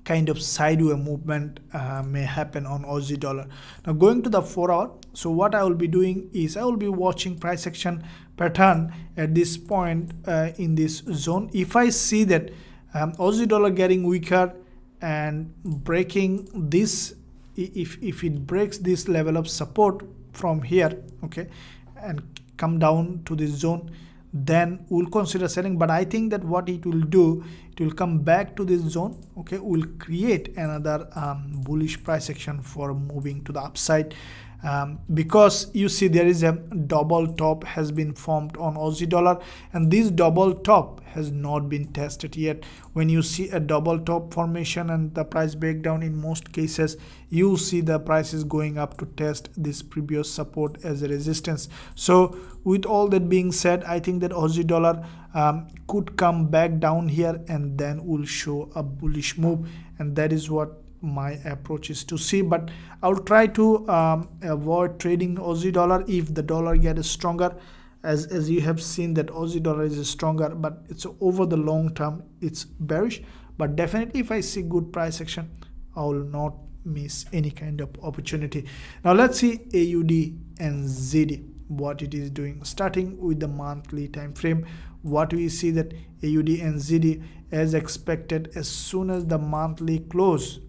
[SPEAKER 1] kind of sideways movement may happen on Aussie dollar. Now going to the 4 hour, so what I will be doing is I will be watching price action pattern at this point in this zone. If I see that Aussie dollar getting weaker and breaking this, if it breaks this level of support from here, okay, and come down to this zone, then we'll consider selling. But I think that what it will do, it will come back to this zone, okay, will create another bullish price action for moving to the upside, because you see there is a double top has been formed on Aussie dollar, and this double top has not been tested yet. When you see a double top formation and the price breakdown, in most cases you see the price is going up to test this previous support as a resistance. So with all that being said, I think that Aussie dollar could come back down here and then will show a bullish move, and that is what my approach is to see. But I'll try to avoid trading Aussie dollar if the dollar gets stronger. As you have seen that Aussie dollar is stronger, but it's over the long term it's bearish. But definitely if I see good price action, I will not miss any kind of opportunity. Now let's see AUDNZD, what it is doing. Starting with the monthly time frame, what we see that AUDNZD, as expected, as soon as the monthly close,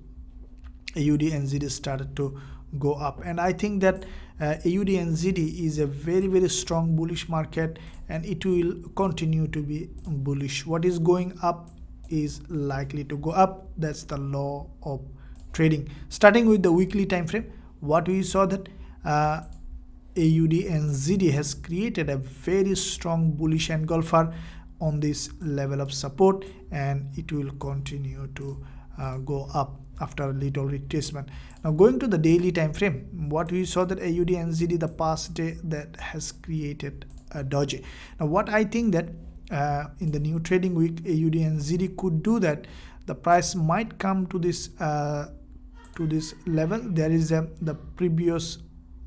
[SPEAKER 1] AUDNZD started to go up, and I think that AUDNZD is a very, very strong bullish market, and it will continue to be bullish. What is going up is likely to go up. That's the law of trading. Starting with the weekly time frame, what we saw that AUDNZD has created a very strong bullish engulfer on this level of support, and it will continue to go up after a little retracement. Now going to the daily time frame, what we saw that AUDNZD, the past day, that has created a doji. Now what I think that in the new trading week, AUDNZD could do that the price might come to this level. There is the previous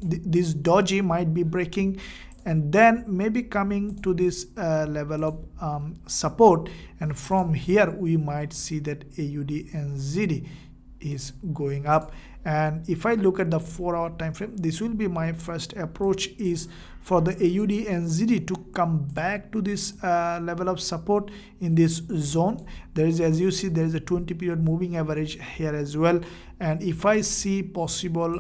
[SPEAKER 1] this doji might be breaking and then maybe coming to this level of support, and from here we might see that AUDNZD is going up, And if I look at the 4-hour time frame, this will be my first approach is for the AUDNZD to come back to this level of support in this zone. There is, as you see, there is a 20 period moving average here as well. And if I see possible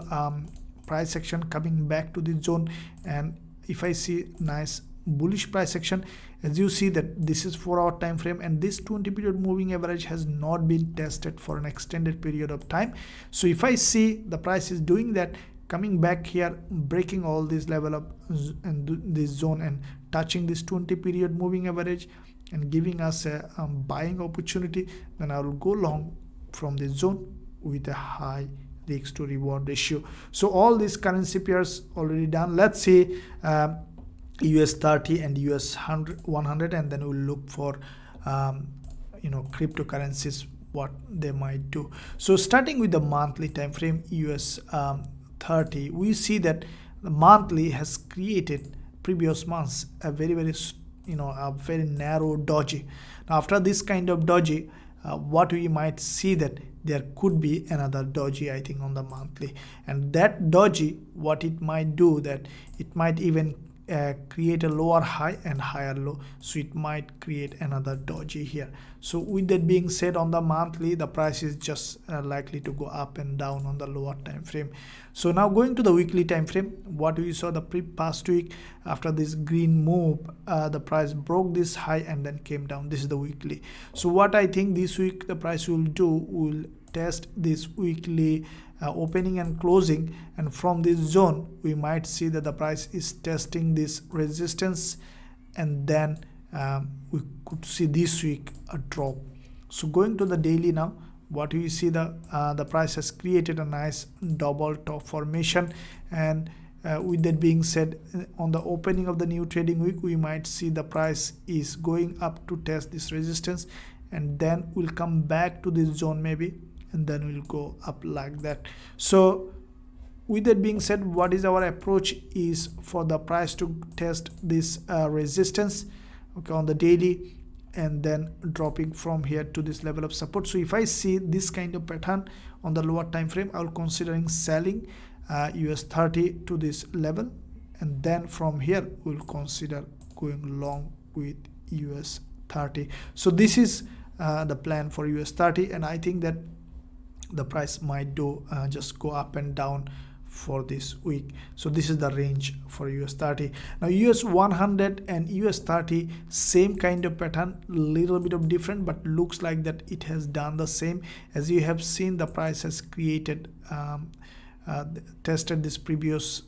[SPEAKER 1] price action coming back to this zone, and if I see nice bullish price action, as you see that this is 4-hour time frame and this 20 period moving average has not been tested for an extended period of time. So if I see the price is doing that, coming back here, breaking all this level up and this zone and touching this 20 period moving average and giving us a buying opportunity, then I will go long from this zone with a high risk to reward ratio. So all these currency pairs already done. Let's see US 30 and US 100, and then we'll look for cryptocurrencies, what they might do. So starting with the monthly time frame, US 30, we see that the monthly has created previous months a very narrow doji. Now after this kind of doji, what we might see that there could be another doji, I think, on the monthly, and that doji, what it might do, that it might even create a lower high and higher low, so it might create another doji here. So with that being said, on the monthly, the price is just likely to go up and down on the lower time frame. So now going to the weekly time frame, what we saw the past week, after this green move, the price broke this high and then came down. This is the weekly. So what I think this week the price will do, will test this weekly opening and closing, and from this zone we might see that the price is testing this resistance, and then we could see this week a drop. So going to the daily now, what we see, the price has created a nice double top formation, and with that being said, on the opening of the new trading week, we might see the price is going up to test this resistance, and then we'll come back to this zone maybe, and then we'll go up like that. So with that being said, what is our approach is for the price to test this resistance, okay, on the daily, and then dropping from here to this level of support. So if I see this kind of pattern on the lower time frame, I will considering selling US 30 to this level, and then from here we'll consider going long with US 30. So this is the plan for US 30, and I think that the price might do just go up and down for this week. So this is the range for US 30. Now US 100 and US 30, same kind of pattern, little bit of different, but looks like that it has done the same. As you have seen, the price has created tested this previous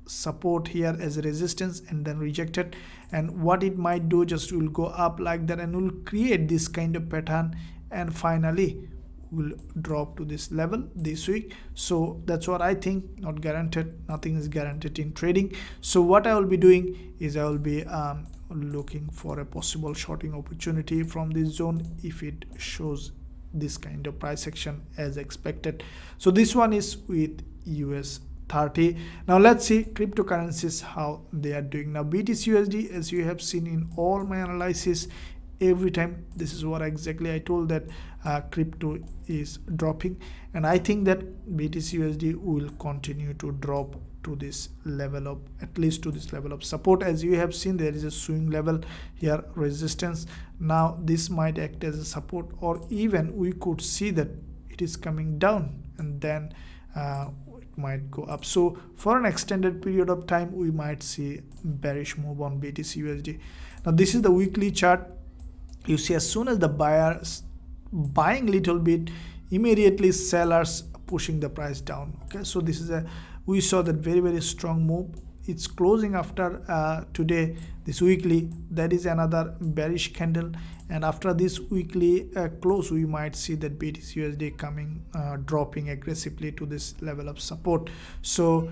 [SPEAKER 1] support here as a resistance and then rejected, and what it might do, just will go up like that and will create this kind of pattern, and finally will drop to this level this week. So that's what I think. Not guaranteed, nothing is guaranteed in trading. So what I will be doing is I will be looking for a possible shorting opportunity from this zone if it shows this kind of price action as expected. So this one is with US 30. Now let's see cryptocurrencies, how they are doing. Now BTCUSD, as you have seen in all my analysis, every time this is what exactly I told, that crypto is dropping, and I think that BTCUSD will continue to drop to this level of, at least to this level of support. As you have seen, there is a swing level here, resistance. Now this might act as a support, or even we could see that it is coming down and then it might go up. So for an extended period of time, we might see bearish move on BTCUSD. Now this is the weekly chart. You see, as soon as the buyers buying little bit, immediately sellers pushing the price down. Okay, so this is we saw that very strong move. It's closing after today, this weekly, that is another bearish candle, and after this weekly close, we might see that BTCUSD coming dropping aggressively to this level of support. So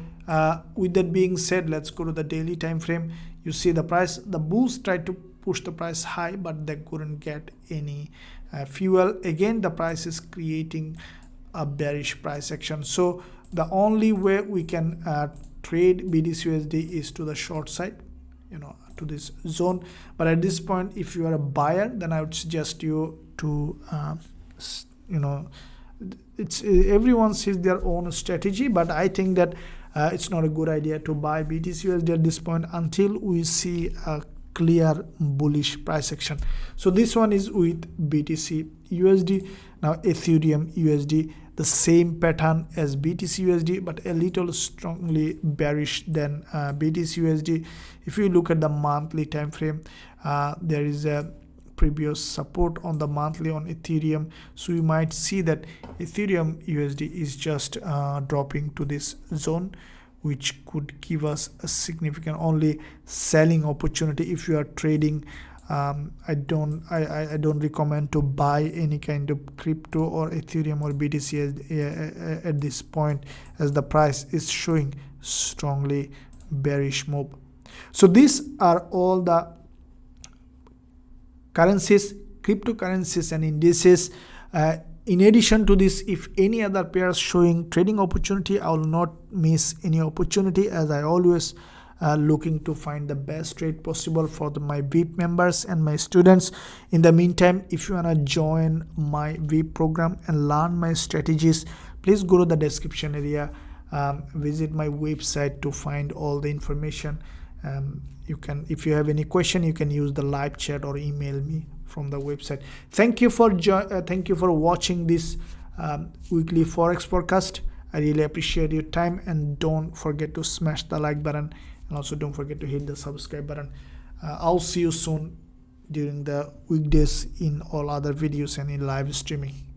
[SPEAKER 1] with that being said, let's go to the daily time frame. You see the price, the bulls tried to push the price high, but they couldn't get any fuel. Again, the price is creating a bearish price action. So the only way we can trade BTCUSD is to the short side, to this zone. But at this point, if you are a buyer, then I would suggest you to it's everyone sees their own strategy, but I think that it's not a good idea to buy BTCUSD at this point until we see a clear bullish price action. So this one is with BTCUSD. Now Ethereum USD, the same pattern as BTCUSD, but a little strongly bearish than BTCUSD. If you look at the monthly time frame, there is a previous support on the monthly on Ethereum, so you might see that Ethereum USD is just dropping to this zone, which could give us a significant only selling opportunity if you are trading. I don't recommend to buy any kind of crypto or Ethereum or BTC at this point, as the price is showing strongly bearish move. So these are all the currencies, cryptocurrencies and indices. In addition to this, if any other pairs showing trading opportunity, I will not miss any opportunity, as I always looking to find the best trade possible for my VIP members and my students. In the meantime, if you want to join my VIP program and learn my strategies, please go to the description area, visit my website to find all the information. You can, if you have any question, you can use the live chat or email me from the website. Thank you for watching this weekly Forex forecast. I really appreciate your time, and don't forget to smash the like button, and also don't forget to hit the subscribe button. I'll see you soon during the weekdays in all other videos and in live streaming.